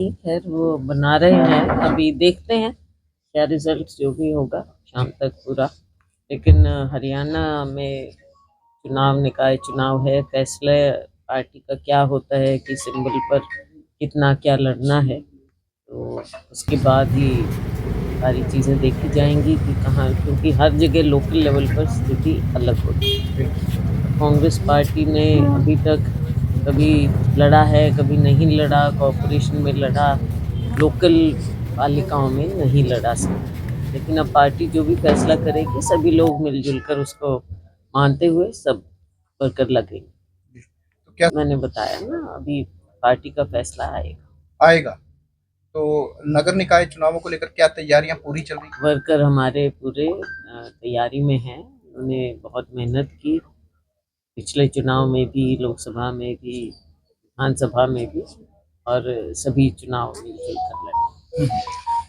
खैर वो बना रहे हैं, अभी देखते हैं क्या रिजल्ट जो भी होगा शाम तक पूरा। लेकिन हरियाणा में चुनाव निकाय चुनाव है, फैसला पार्टी का क्या होता है कि सिंबल पर कितना क्या लड़ना है, तो उसके बाद ही सारी चीज़ें देखी जाएंगी कि कहाँ, क्योंकि हर जगह लोकल लेवल पर स्थिति अलग होती है। कांग्रेस पार्टी ने अभी तक कभी लड़ा है, कभी नहीं लड़ा, कॉरपोरेशन में लड़ा, लोकल पालिकाओं में नहीं लड़ा सका। लेकिन अब पार्टी जो भी फैसला करेगी सभी लोग मिलजुल कर उसको मानते हुए सब वर्कर लगेंगे। तो क्या मैंने बताया ना, अभी पार्टी का फैसला आएगा। आएगा? तो नगर निकाय चुनावों को लेकर क्या तैयारियां पूरी चल रही? वर्कर हमारे पूरे तैयारी में हैं। उन्होंने बहुत मेहनत की, पिछले चुनाव में भी, लोकसभा में भी, विधानसभा में भी, और सभी चुनाव मिलजुल कर लड़े।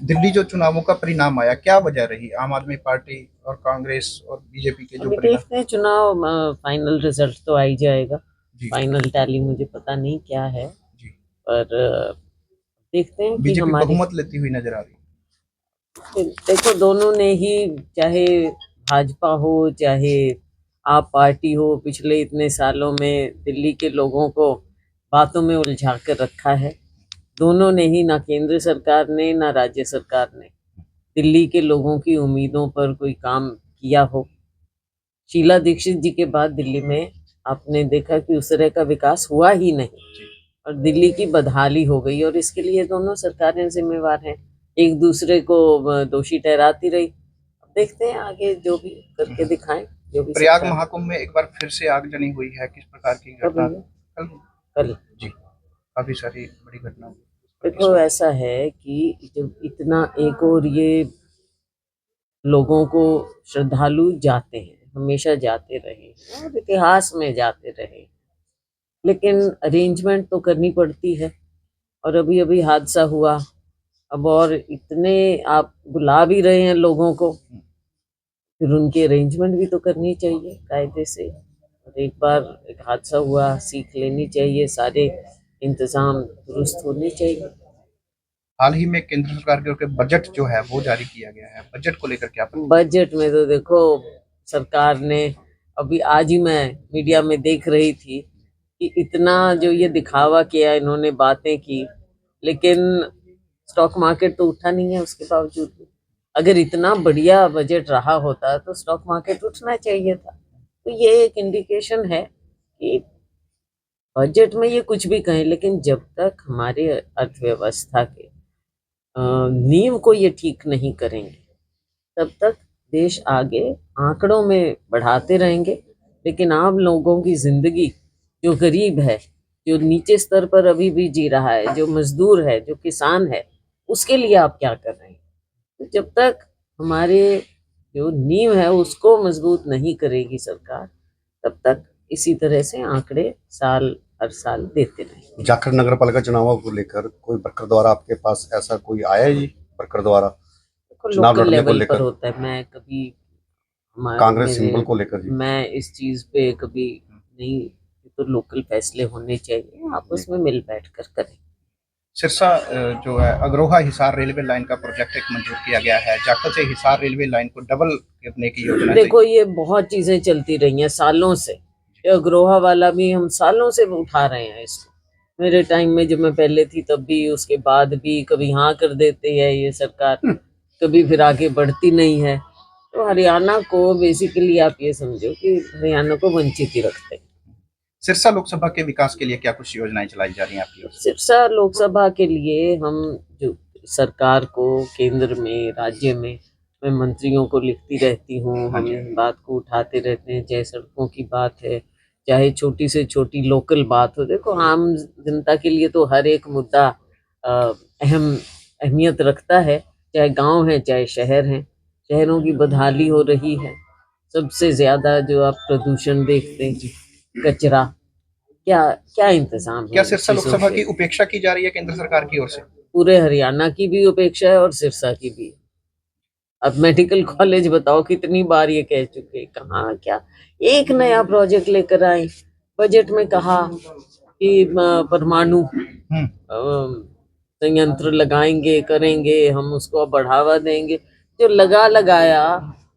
दिल्ली जो चुनावों का परिणाम आया, क्या वजह रही आम आदमी पार्टी और कांग्रेस और बीजेपी के जो अभी परिणाम? देखते हैं, चुनाव फाइनल रिजल्ट तो आ ही जाएगा। जी फाइनल टैली मुझे पता नहीं क्या है, जी। पर देखते हैं कि बीजेपी हमारे, बहुमत लेती हुई नजर आ रही देखो दोनों ने ही, चाहे भाजपा हो चाहे आप पार्टी हो, पिछले इतने सालों में दिल्ली के लोगों को बातों में उलझा कर रखा है। दोनों ने ही, ना केंद्र सरकार ने ना राज्य सरकार ने दिल्ली के लोगों की उम्मीदों पर कोई काम किया हो। शीला दीक्षित जी के बाद दिल्ली में आपने देखा कि उस तरह का विकास हुआ ही नहीं, और दिल्ली की बदहाली हो गई, और इसके लिए दोनों सरकारें जिम्मेवार हैं, एक दूसरे को दोषी ठहराती रही। अब देखते हैं आगे जो भी करके दिखाएं, जो भी प्रयाग सरकार। महाकुंभ में एक बार फिर से आगजनी हुई है, किस प्रकार की कब घटना? हुई? कल। कल। जी। काफी सारी बड़ी घटना हुई उस पर किस देखो वजह? ऐसा है कि जब इतना, एक और ये लोगों को, श्रद्धालु जाते हैं, हमेशा जाते रहे और इतिहास में जाते रहे, लेकिन अरेंजमेंट तो करनी पड़ती है। और अभी अभी हादसा हुआ, अब और इतने आप बुला भी रहे हैं लोगों को, फिर उनकी अरेंजमेंट भी तो करनी चाहिए कायदे से। और एक बार एक हादसा हुआ, सीख लेनी चाहिए, सारे इंतजाम दुरुस्त होने चाहिए। हाल ही में केंद्र सरकार के बजट जो है वो जारी किया गया है, बजट को लेकर क्या प्रतिक्रिया? बजट में तो देखो, सरकार ने, अभी आज ही मैं मीडिया में देख रही थी कि इतना जो ये दिखावा किया, इन्होंने बातें की, लेकिन स्टॉक मार्केट तो उठा नहीं है उसके बावजूद भी। अगर इतना बढ़िया बजट रहा होता तो स्टॉक मार्केट उठना चाहिए था। तो ये एक इंडिकेशन है कि बजट में ये कुछ भी कहें, लेकिन जब तक हमारे अर्थव्यवस्था के नींव को ये ठीक नहीं करेंगे, तब तक देश आगे आंकड़ों में बढ़ाते रहेंगे, लेकिन आम लोगों की जिंदगी, जो गरीब है, जो नीचे स्तर पर अभी भी जी रहा है, जो मजदूर है, जो किसान है, उसके लिए आप क्या कर रहे हैं? तो जब तक हमारे जो नींव है उसको मजबूत नहीं करेगी सरकार, तब तक इसी तरह से आंकड़े साल हर साल देते रहेंगे। जाखड़ नगर पालिका चुनावों को लेकर कोई वर्कर द्वारा आपके पास ऐसा कोई आया है जी? वर्कर द्वारा देखो चुनाव लोकल लड़ने को लेवल पर लेकर, होता है, मैं कभी, कांग्रेस मेरे, सिंबल को लेकर जी? मैं इस चीज पे कभी नहीं, ये तो लोकल फैसले होने चाहिए, आपस में मिल बैठ कर करें। सिरसा जो है अग्रोहा हिसार रेलवे लाइन का प्रोजेक्ट एक मंजूर किया गया है, जाखल से हिसार रेलवे लाइन को डबल करने की योजना देखो ये बहुत चीजें चलती रही हैं सालों से, ये अग्रोहा वाला भी हम सालों से उठा रहे हैं इसको। मेरे टाइम में जब मैं पहले थी तब भी, उसके बाद भी, कभी हाँ कर देती है ये सरकार, कभी फिर आगे बढ़ती नहीं है। तो हरियाणा को बेसिकली आप ये समझो कि हरियाणा को वंचित ही रखते हैं। सिरसा लोकसभा के विकास के लिए क्या कुछ योजनाएं चलाई जा रही हैं आपकी ओर से? सिरसा लोकसभा के लिए हम, जो सरकार को केंद्र में, राज्य में, मैं मंत्रियों को लिखती रहती हूँ, हाँ हम जी। इस बात को उठाते रहते हैं, चाहे सड़कों की बात है, चाहे छोटी से छोटी लोकल बात हो। देखो आम जनता के लिए तो हर एक मुद्दा अहमियत रखता है, चाहे गांव है चाहे शहर है। शहरों की बदहाली हो रही है, सबसे ज्यादा जो आप प्रदूषण देखते हैं, कचरा, क्या क्या इंतजाम क्या है इन सिरसा चीजों लोकसभा पे? की उपेक्षा की जा रही है केंद्र सरकार की ओर से? पूरे हरियाणा की भी उपेक्षा है और सिरसा की भी। अब मेडिकल कॉलेज बताओ, कितनी बार ये कह चुके, कहाँ क्या एक नया प्रोजेक्ट लेकर आए। बजट में कहा कि परमाणु संयंत्र लगाएंगे, करेंगे, हम उसको बढ़ावा देंगे। जो लगाया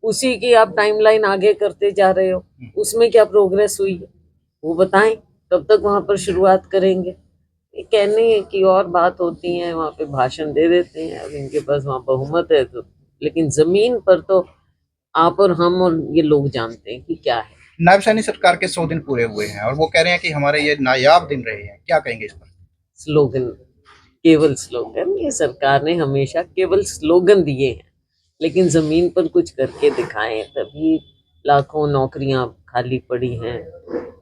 उसी की आप टाइमलाइन आगे करते जा रहे हो, उसमें क्या प्रोग्रेस हुई है वो बताएं, कब तक वहां पर शुरुआत करेंगे। ये कहने की और बात होती है, वहां पे भाषण दे देते हैं, अब इनके पास वहां बहुमत है तो, लेकिन जमीन पर तो आप और हम और ये लोग जानते हैं कि क्या है। नायब सैनी सरकार के 100 दिन पूरे हुए हैं और वो कह रहे हैं कि हमारे ये नायाब दिन रहे हैं, क्या कहेंगे इस पर? स्लोगन, केवल स्लोगन, ये सरकार ने हमेशा केवल स्लोगन दिए हैं, लेकिन जमीन पर कुछ करके दिखाएं, तभी लाखों नौकरियां खाली पड़ी हैं,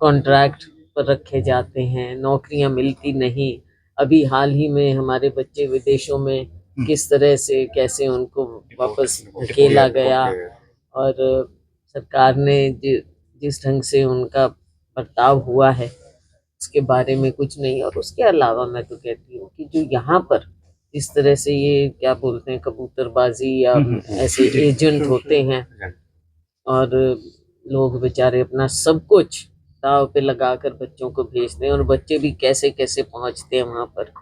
कॉन्ट्रैक्ट पर रखे जाते हैं, नौकरियां मिलती नहीं। अभी हाल ही में हमारे बच्चे विदेशों में किस तरह से कैसे उनको वापस धकेला गया, और सरकार ने जिस ढंग से उनका बर्ताव हुआ है उसके बारे में कुछ नहीं। और उसके अलावा मैं तो कहती हूँ कि जो यहाँ पर इस तरह से ये क्या बोलते हैं कबूतरबाजी या ऐसे एजेंट होते हैं और लोग बेचारे अपना सब कुछ दाव पे लगाकर बच्चों को भेजते हैं, और बच्चे भी कैसे कैसे पहुंचते हैं वहां पर,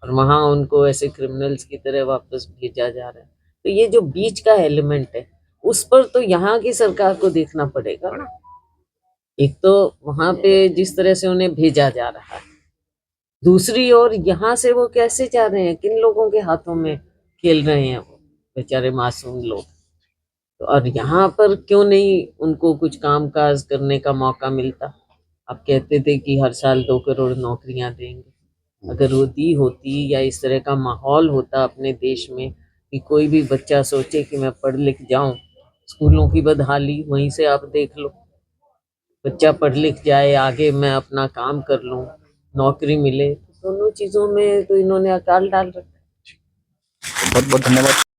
और वहां उनको ऐसे क्रिमिनल्स की तरह वापस भेजा जा रहा है। तो ये जो बीच का एलिमेंट है उस पर तो यहाँ की सरकार को देखना पड़ेगा ना। एक तो वहां पे जिस तरह से उन्हें भेजा जा रहा है, दूसरी ओर यहाँ से वो कैसे जा रहे हैं, किन लोगों के हाथों में खेल रहे हैं वो बेचारे मासूम लोग। तो और यहाँ पर क्यों नहीं उनको कुछ काम काज करने का मौका मिलता? आप कहते थे कि हर साल 2 करोड़ नौकरियां देंगे, अगर वो दी होती या इस तरह का माहौल होता अपने देश में कि कोई भी बच्चा सोचे कि मैं पढ़ लिख जाऊं, स्कूलों की बदहाली वहीं से आप देख लो, बच्चा पढ़ लिख जाए, आगे मैं अपना काम कर लूं, नौकरी मिले, दोनों चीजों में तो इन्होंने अकाल डाल रखा है। बहुत बहुत धन्यवाद।